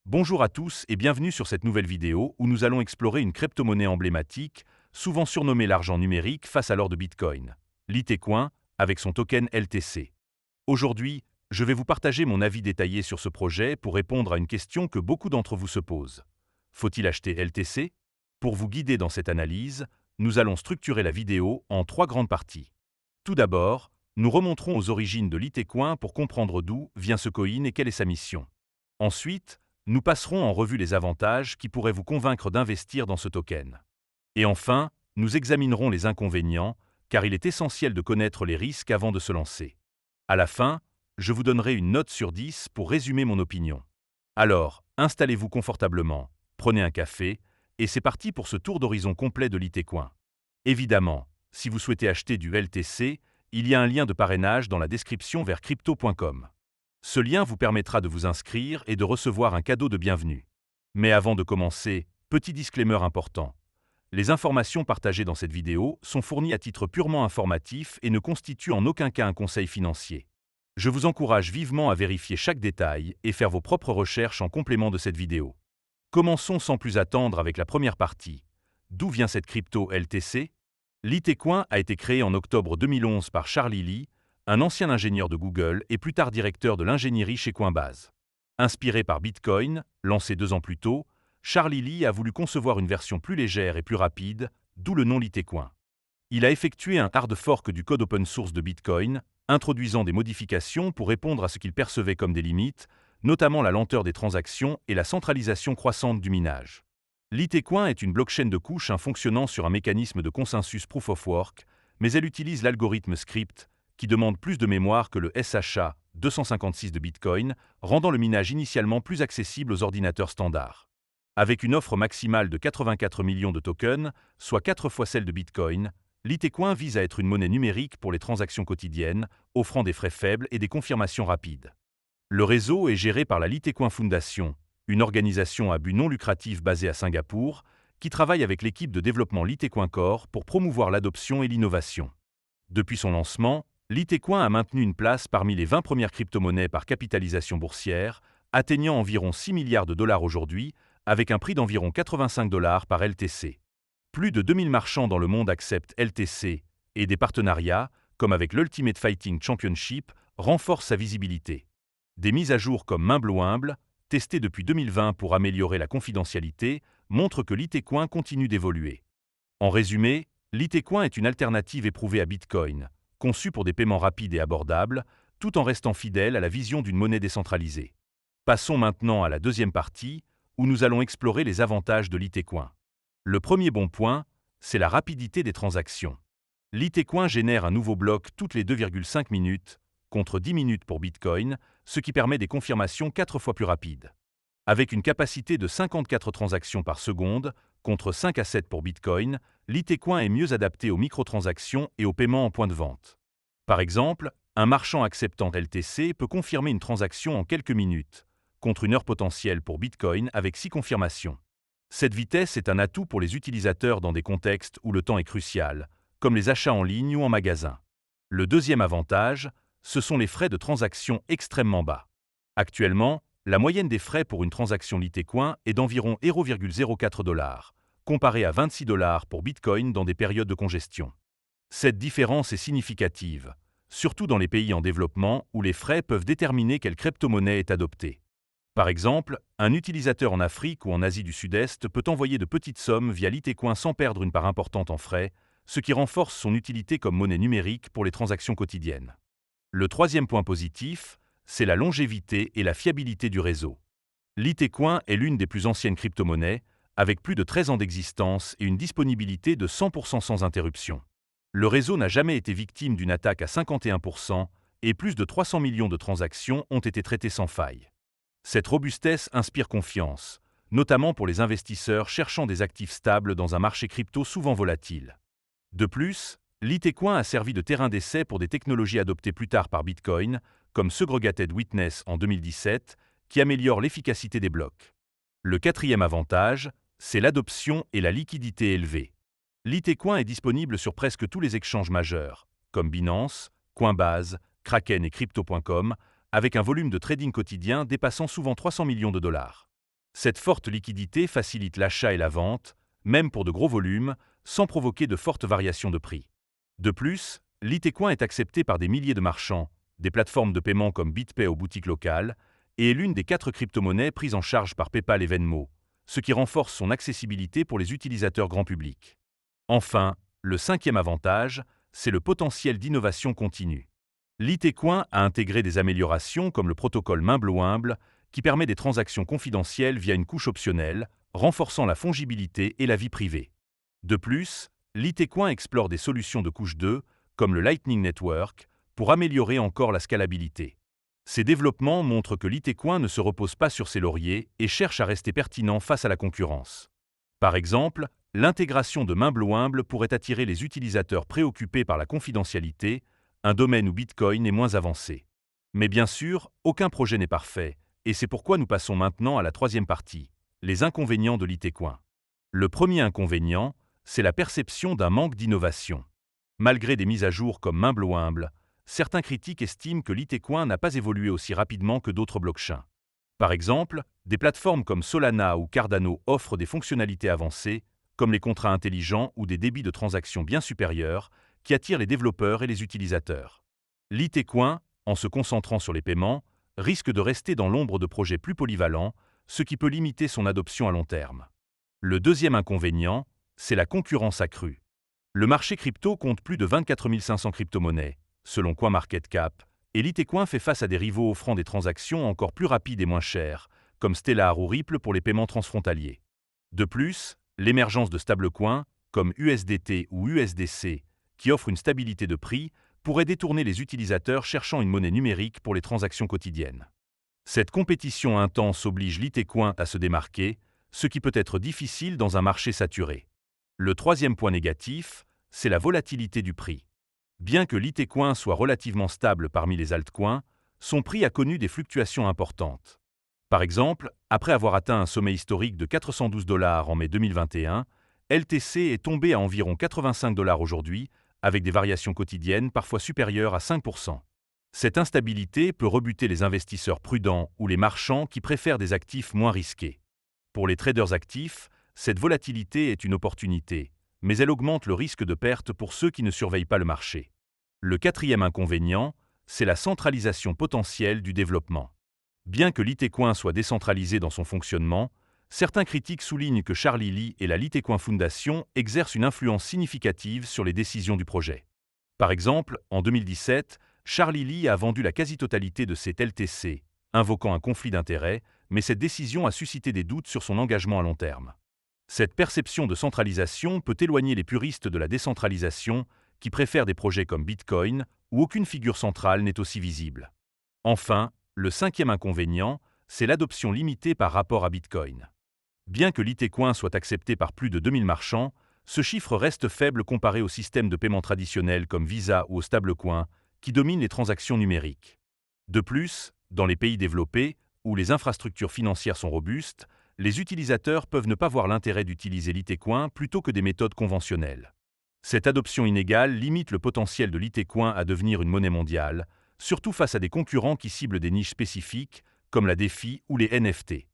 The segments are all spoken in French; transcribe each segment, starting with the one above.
Bonjour à tous et bienvenue sur cette nouvelle vidéo où nous allons explorer une crypto-monnaie emblématique, souvent surnommée l'argent numérique face à l'or de Bitcoin, Litecoin, avec son token LTC. Aujourd'hui, je vais vous partager mon avis détaillé sur ce projet pour répondre à une question que beaucoup d'entre vous se posent. Faut-il acheter LTC? Pour vous guider dans cette analyse, nous allons structurer la vidéo en trois grandes parties. Tout d'abord, nous remonterons aux origines de Litecoin pour comprendre d'où vient ce coin et quelle est sa mission. Ensuite, nous passerons en revue les avantages qui pourraient vous convaincre d'investir dans ce token. Et enfin, nous examinerons les inconvénients, car il est essentiel de connaître les risques avant de se lancer. À la fin, je vous donnerai une note sur 10 pour résumer mon opinion. Alors, installez-vous confortablement, prenez un café, et c'est parti pour ce tour d'horizon complet de Litecoin. Évidemment, si vous souhaitez acheter du LTC, il y a un lien de parrainage dans la description vers crypto.com. Ce lien vous permettra de vous inscrire et de recevoir un cadeau de bienvenue. Mais avant de commencer, petit disclaimer important. Les informations partagées dans cette vidéo sont fournies à titre purement informatif et ne constituent en aucun cas un conseil financier. Je vous encourage vivement à vérifier chaque détail et faire vos propres recherches en complément de cette vidéo. Commençons sans plus attendre avec la première partie. D'où vient cette crypto LTC? Litecoin a été créé en octobre 2011 par Charlie Lee, un ancien ingénieur de Google et plus tard directeur de l'ingénierie chez Coinbase. Inspiré par Bitcoin, lancé 2 ans plus tôt, Charlie Lee a voulu concevoir une version plus légère et plus rapide, d'où le nom Litecoin. Il a effectué un hard fork du code open source de Bitcoin, introduisant des modifications pour répondre à ce qu'il percevait comme des limites, notamment la lenteur des transactions et la centralisation croissante du minage. Litecoin est une blockchain de couche fonctionnant sur un mécanisme de consensus proof of work, mais elle utilise l'algorithme Scrypt, qui demande plus de mémoire que le SHA-256 de Bitcoin, rendant le minage initialement plus accessible aux ordinateurs standards. Avec une offre maximale de 84 millions de tokens, soit 4 fois celle de Bitcoin, Litecoin vise à être une monnaie numérique pour les transactions quotidiennes, offrant des frais faibles et des confirmations rapides. Le réseau est géré par la Litecoin Foundation, une organisation à but non lucratif basée à Singapour, qui travaille avec l'équipe de développement Litecoin Core pour promouvoir l'adoption et l'innovation. Depuis son lancement, Litecoin a maintenu une place parmi les 20 premières crypto-monnaies par capitalisation boursière, atteignant environ 6 milliards de dollars aujourd'hui, avec un prix d'environ 85 dollars par LTC. Plus de 2000 marchands dans le monde acceptent LTC, et des partenariats, comme avec l'Ultimate Fighting Championship, renforcent sa visibilité. Des mises à jour comme Mimblewimble, testées depuis 2020 pour améliorer la confidentialité, montrent que Litecoin continue d'évoluer. En résumé, Litecoin est une alternative éprouvée à Bitcoin, conçue pour des paiements rapides et abordables, tout en restant fidèle à la vision d'une monnaie décentralisée. Passons maintenant à la deuxième partie, où nous allons explorer les avantages de Litecoin. Le premier bon point, c'est la rapidité des transactions. Litecoin génère un nouveau bloc toutes les 2,5 minutes, contre 10 minutes pour Bitcoin, ce qui permet des confirmations 4 fois plus rapides. Avec une capacité de 54 transactions par seconde, contre 5 à 7 pour Bitcoin, Litecoin est mieux adapté aux microtransactions et aux paiements en point de vente. Par exemple, un marchand acceptant LTC peut confirmer une transaction en quelques minutes, contre une heure potentielle pour Bitcoin avec 6 confirmations. Cette vitesse est un atout pour les utilisateurs dans des contextes où le temps est crucial, comme les achats en ligne ou en magasin. Le deuxième avantage, ce sont les frais de transaction extrêmement bas. Actuellement, la moyenne des frais pour une transaction Litecoin est d'environ 0,04 $, comparé à 26 $ pour Bitcoin dans des périodes de congestion. Cette différence est significative, surtout dans les pays en développement où les frais peuvent déterminer quelle crypto-monnaie est adoptée. Par exemple, un utilisateur en Afrique ou en Asie du Sud-Est peut envoyer de petites sommes via Litecoin sans perdre une part importante en frais, ce qui renforce son utilité comme monnaie numérique pour les transactions quotidiennes. Le troisième point positif, c'est la longévité et la fiabilité du réseau. Litecoin est l'une des plus anciennes crypto-monnaies, avec plus de 13 ans d'existence et une disponibilité de 100% sans interruption. Le réseau n'a jamais été victime d'une attaque à 51% et plus de 300 millions de transactions ont été traitées sans faille. Cette robustesse inspire confiance, notamment pour les investisseurs cherchant des actifs stables dans un marché crypto souvent volatile. De plus, Litecoin a servi de terrain d'essai pour des technologies adoptées plus tard par Bitcoin, comme Segregated Witness en 2017, qui améliorent l'efficacité des blocs. Le quatrième avantage, c'est l'adoption et la liquidité élevée. Litecoin est disponible sur presque tous les exchanges majeurs, comme Binance, Coinbase, Kraken et Crypto.com, avec un volume de trading quotidien dépassant souvent 300 millions de dollars. Cette forte liquidité facilite l'achat et la vente, même pour de gros volumes, sans provoquer de fortes variations de prix. De plus, Litecoin est accepté par des milliers de marchands, des plateformes de paiement comme BitPay aux boutiques locales, et est l'une des 4 crypto-monnaies prises en charge par PayPal et Venmo, ce qui renforce son accessibilité pour les utilisateurs grand public. Enfin, le 5e avantage, c'est le potentiel d'innovation continue. Litecoin a intégré des améliorations comme le protocole main-bleu-humble, qui permet des transactions confidentielles via une couche optionnelle, renforçant la fongibilité et la vie privée. De plus, Litecoin explore des solutions de couche 2, comme le Lightning Network, pour améliorer encore la scalabilité. Ces développements montrent que Litecoin ne se repose pas sur ses lauriers et cherche à rester pertinent face à la concurrence. Par exemple, l'intégration de main-bleu-humble pourrait attirer les utilisateurs préoccupés par la confidentialité, un domaine où Bitcoin est moins avancé. Mais bien sûr, aucun projet n'est parfait, et c'est pourquoi nous passons maintenant à la 3e partie, les inconvénients de Litecoin. Le premier inconvénient, c'est la perception d'un manque d'innovation. Malgré des mises à jour comme main-bleu-humble, certains critiques estiment que Litecoin n'a pas évolué aussi rapidement que d'autres blockchains. Par exemple, des plateformes comme Solana ou Cardano offrent des fonctionnalités avancées, comme les contrats intelligents ou des débits de transactions bien supérieurs, qui attirent les développeurs et les utilisateurs. Litecoin, en se concentrant sur les paiements, risque de rester dans l'ombre de projets plus polyvalents, ce qui peut limiter son adoption à long terme. Le deuxième inconvénient, c'est la concurrence accrue. Le marché crypto compte plus de 24 500 crypto-monnaies, selon CoinMarketCap, et Litecoin fait face à des rivaux offrant des transactions encore plus rapides et moins chères, comme Stellar ou Ripple pour les paiements transfrontaliers. De plus, l'émergence de stablecoins, comme USDT ou USDC, qui offrent une stabilité de prix, pourrait détourner les utilisateurs cherchant une monnaie numérique pour les transactions quotidiennes. Cette compétition intense oblige Litecoin à se démarquer, ce qui peut être difficile dans un marché saturé. Le troisième point négatif, c'est la volatilité du prix. Bien que Litecoin soit relativement stable parmi les altcoins, son prix a connu des fluctuations importantes. Par exemple, après avoir atteint un sommet historique de 412 $ en mai 2021, LTC est tombé à environ 85 $ aujourd'hui, avec des variations quotidiennes parfois supérieures à 5%. Cette instabilité peut rebuter les investisseurs prudents ou les marchands qui préfèrent des actifs moins risqués. Pour les traders actifs, cette volatilité est une opportunité, mais elle augmente le risque de perte pour ceux qui ne surveillent pas le marché. Le quatrième inconvénient, c'est la centralisation potentielle du développement. Bien que Litecoin soit décentralisé dans son fonctionnement, certains critiques soulignent que Charlie Lee et la Litecoin Foundation exercent une influence significative sur les décisions du projet. Par exemple, en 2017, Charlie Lee a vendu la quasi-totalité de ses LTC, invoquant un conflit d'intérêts, mais cette décision a suscité des doutes sur son engagement à long terme. Cette perception de centralisation peut éloigner les puristes de la décentralisation, qui préfèrent des projets comme Bitcoin, où aucune figure centrale n'est aussi visible. Enfin, le cinquième inconvénient, c'est l'adoption limitée par rapport à Bitcoin. Bien que Litecoin soit accepté par plus de 2000 marchands, ce chiffre reste faible comparé aux systèmes de paiement traditionnels comme Visa ou au stablecoin, qui dominent les transactions numériques. De plus, dans les pays développés, où les infrastructures financières sont robustes, les utilisateurs peuvent ne pas voir l'intérêt d'utiliser Litecoin plutôt que des méthodes conventionnelles. Cette adoption inégale limite le potentiel de Litecoin à devenir une monnaie mondiale, surtout face à des concurrents qui ciblent des niches spécifiques, comme la DeFi ou les NFT.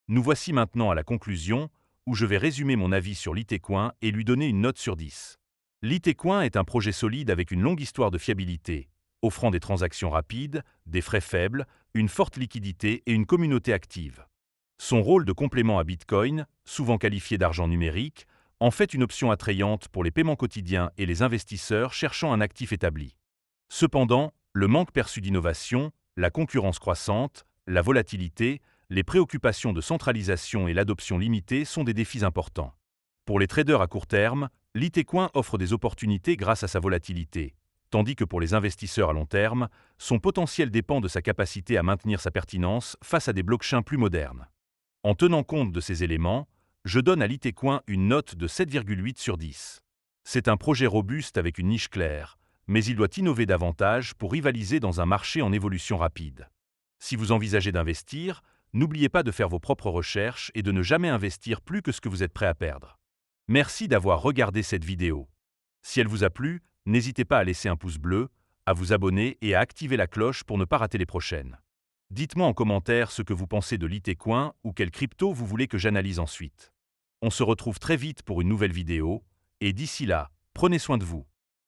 Nous voici maintenant à la conclusion, où je vais résumer mon avis sur Litecoin et lui donner une note sur 10. Litecoin est un projet solide avec une longue histoire de fiabilité, offrant des transactions rapides, des frais faibles, une forte liquidité et une communauté active. Son rôle de complément à Bitcoin, souvent qualifié d'argent numérique, en fait une option attrayante pour les paiements quotidiens et les investisseurs cherchant un actif établi. Cependant, le manque perçu d'innovation, la concurrence croissante, la volatilité, les préoccupations de centralisation et l'adoption limitée sont des défis importants. Pour les traders à court terme, Litecoin offre des opportunités grâce à sa volatilité, tandis que pour les investisseurs à long terme, son potentiel dépend de sa capacité à maintenir sa pertinence face à des blockchains plus modernes. En tenant compte de ces éléments, je donne à Litecoin une note de 7,8 sur 10. C'est un projet robuste avec une niche claire, mais il doit innover davantage pour rivaliser dans un marché en évolution rapide. Si vous envisagez d'investir, n'oubliez pas de faire vos propres recherches et de ne jamais investir plus que ce que vous êtes prêt à perdre. Merci d'avoir regardé cette vidéo. Si elle vous a plu, n'hésitez pas à laisser un pouce bleu, à vous abonner et à activer la cloche pour ne pas rater les prochaines. Dites-moi en commentaire ce que vous pensez de Litecoin ou quelle crypto vous voulez que j'analyse ensuite. On se retrouve très vite pour une nouvelle vidéo, et d'ici là, prenez soin de vous.